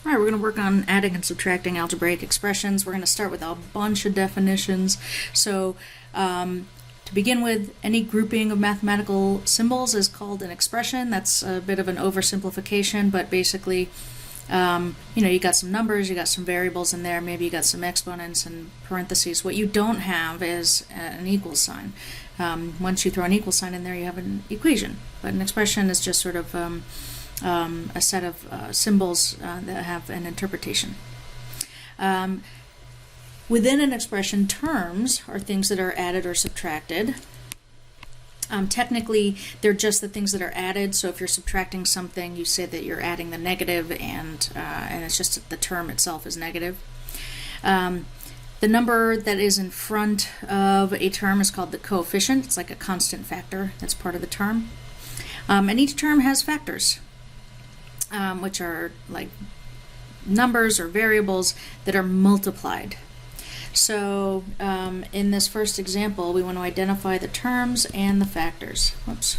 All right, we're going to work on adding and subtracting algebraic expressions. We're going to start with a bunch of definitions. So to begin with, any grouping of mathematical symbols is called an expression. That's a bit of an oversimplification, but basically, you got some numbers, you got some variables in there, maybe you got some exponents and parentheses. What you don't have is an equal sign. Once you throw an equal sign in there, you have an equation. But an expression is just sort of a set of symbols that have an interpretation. Within an expression, terms are things that are added or subtracted. Technically, they're just the things that are added. So if you're subtracting something, you say that you're adding the negative, and it's just that the term itself is negative. The number that is in front of a term is called the coefficient. It's like a constant factor that's part of the term. And each term has factors, which are like numbers or variables that are multiplied. So in this first example, we want to identify the terms and the factors. Whoops.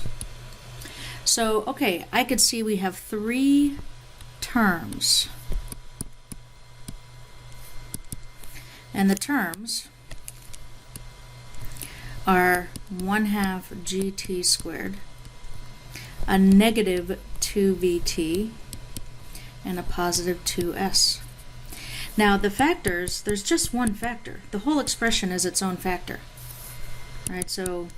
So, okay, I could see we have 3 terms. And the terms are 1/2 gt squared, a negative 2vt, and a positive 2s. Now the factors, there's just one factor. The whole expression is its own factor. All right, so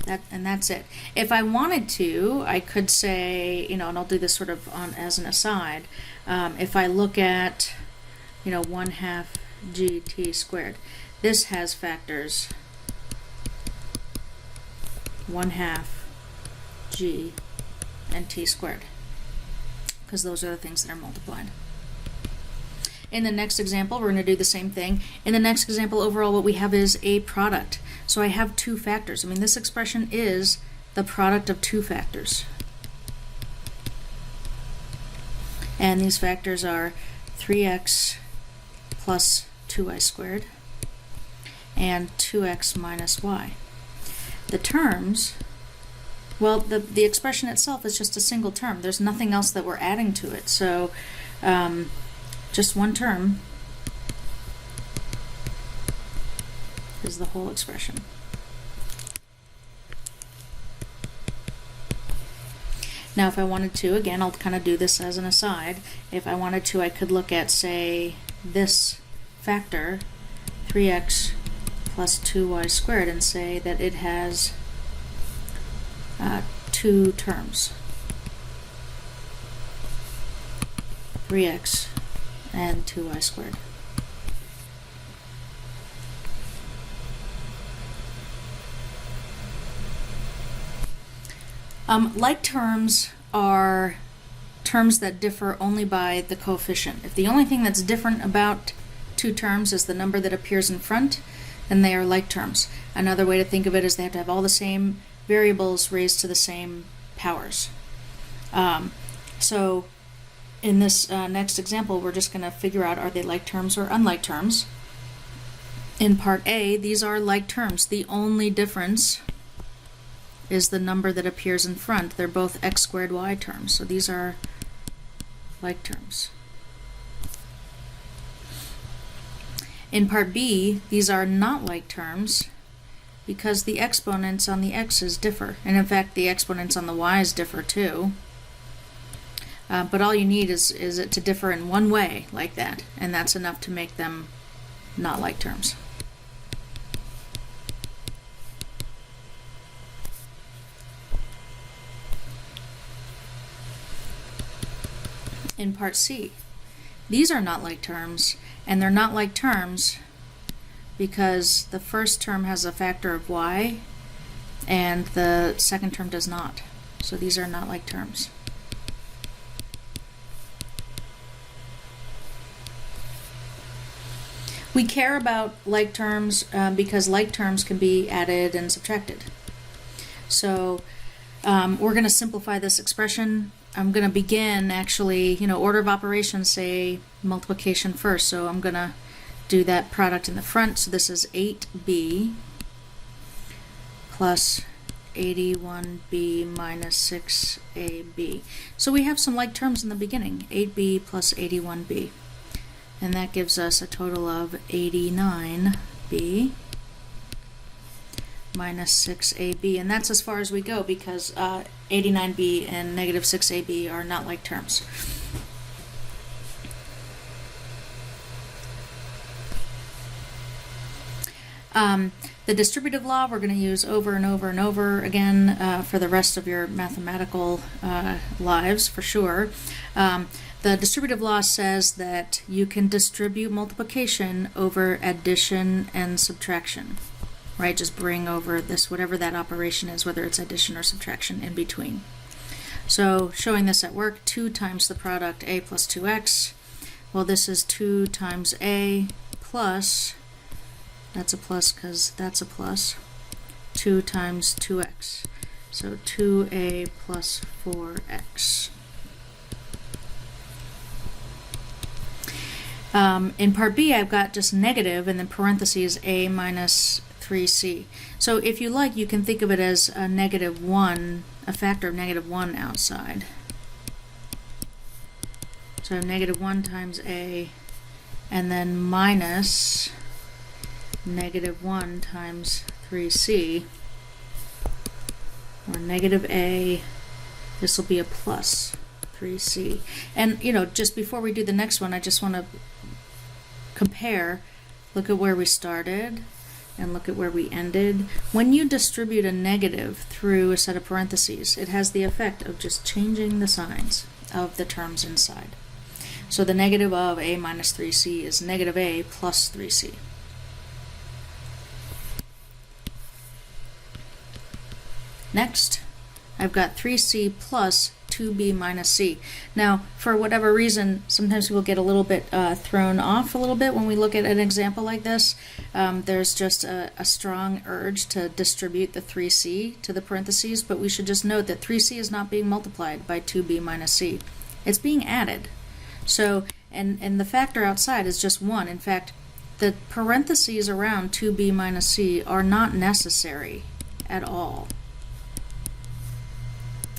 that's it. If I wanted to, I could say, and I'll do this sort of as an aside. If I look at, 1/2 gt squared, this has factors 1/2 g and t squared, because those are the things that are multiplied. In the next example, we're going to do the same thing. In the next example, overall, what we have is a product. So I have 2 factors. This expression is the product of 2 factors. And these factors are 3x plus 2y squared and 2x minus y. The terms, well, the expression itself is just a single term. There's nothing else that we're adding to it. So just one term is the whole expression. Now if I wanted to, again, I'll kind of do this as an aside. If I wanted to, I could look at, say, this factor, 3x plus 2y squared, and say that it has 2 terms, 3x and 2y squared. Like terms are terms that differ only by the coefficient. If the only thing that's different about 2 terms is the number that appears in front, then they are like terms. Another way to think of it is they have to have all the same variables raised to the same powers. So in this next example, we're just going to figure out, are they like terms or unlike terms? In part A, these are like terms. The only difference is the number that appears in front. They're both x squared y terms, so these are like terms. In part B, these are not like terms because the exponents on the x's differ, and in fact the exponents on the y's differ too. But all you need is it to differ in one way like that, and that's enough to make them not like terms. In part C, these are not like terms, and they're not like terms because the first term has a factor of y and the second term does not. So these are not like terms. We care about like terms because like terms can be added and subtracted. So we're going to simplify this expression. I'm going to begin, actually, order of operations, say multiplication first. So I'm going to do that product in the front. So this is 8b plus 81b minus 6ab. So we have some like terms in the beginning, 8b plus 81b. And that gives us a total of 89b minus 6ab. And that's as far as we go because 89b and negative 6ab are not like terms. The distributive law we're going to use over and over and over again for the rest of your mathematical lives, for sure. The distributive law says that you can distribute multiplication over addition and subtraction, right? Just bring over this, whatever that operation is, whether it's addition or subtraction, in between. So showing this at work, 2 times the product a plus 2x. Well, this is 2 times a plus, that's a plus because that's a plus, 2 times 2x. So 2a plus 4x. In part B, I've got just negative and then parentheses a minus 3c. So if you like, you can think of it as a negative 1, a factor of negative 1 outside. So negative 1 times a, and then minus negative 1 times 3c, or negative a, this will be a plus 3c. And, you know, just before we do the next one, I just want to compare, look at where we started, and look at where we ended. When you distribute a negative through a set of parentheses, it has the effect of just changing the signs of the terms inside. So the negative of a minus 3c is negative a plus 3c. Next, I've got 3c plus 2b minus c. Now, for whatever reason, sometimes people get a little bit thrown off a little bit when we look at an example like this. There's just a strong urge to distribute the 3c to the parentheses, but we should just note that 3c is not being multiplied by 2b minus c. It's being added. So, and the factor outside is just 1. In fact, the parentheses around 2b minus c are not necessary at all.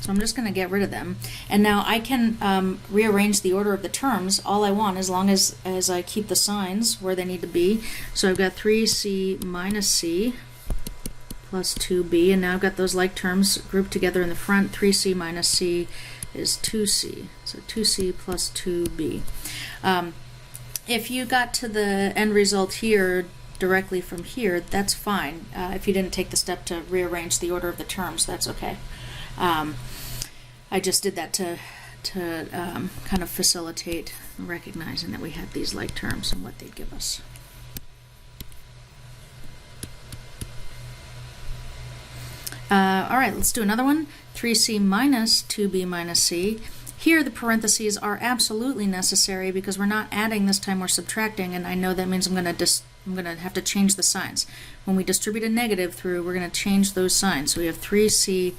So I'm just going to get rid of them. And now I can rearrange the order of the terms all I want, as long as I keep the signs where they need to be. So I've got 3c minus c plus 2b, and now I've got those like terms grouped together in the front. 3c minus c is 2c, so 2c plus 2b. If you got to the end result here directly from here, that's fine. If you didn't take the step to rearrange the order of the terms, that's okay. I just did that to kind of facilitate recognizing that we had these like terms and what they'd give us. All right, let's do another one. 3c minus 2b minus c. Here the parentheses are absolutely necessary because we're not adding this time, we're subtracting, and I know that means I'm going to have to change the signs. When we distribute a negative through, we're going to change those signs. So we have 3c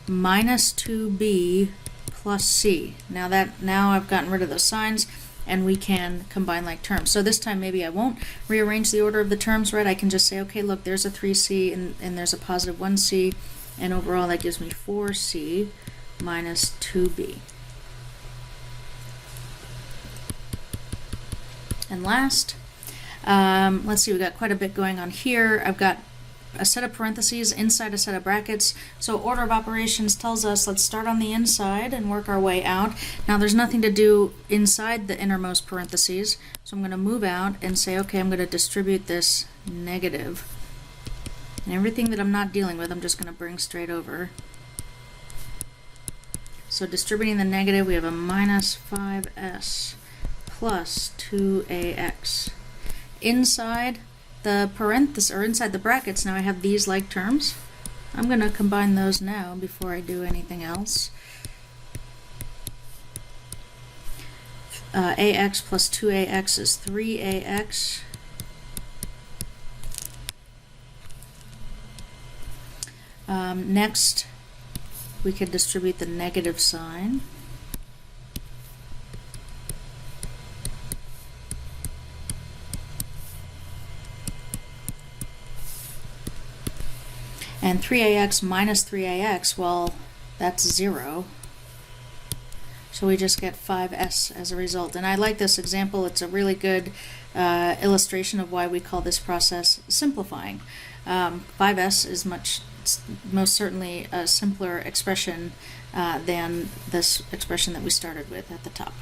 minus 2b plus c. Now I've gotten rid of those signs, and we can combine like terms. So this time maybe I won't rearrange the order of the terms, right? I can just say, okay, look, there's a 3c and there's a positive 1c, and overall that gives me 4c minus 2b. And last, let's see, we've got quite a bit going on here. I've got a set of parentheses inside a set of brackets. So order of operations tells us let's start on the inside and work our way out. Now there's nothing to do inside the innermost parentheses, so I'm going to move out and say, okay, I'm going to distribute this negative. And everything that I'm not dealing with, I'm just going to bring straight over. So distributing the negative, we have a minus 5s plus 2ax. Inside the parentheses, or inside the brackets, now I have these like terms. I'm going to combine those now before I do anything else. Ax plus 2ax is 3ax. Next, we could distribute the negative sign. And 3ax minus 3ax, well, that's 0. So we just get 5s as a result. And I like this example. It's a really good illustration of why we call this process simplifying. 5s is most certainly a simpler expression than this expression that we started with at the top.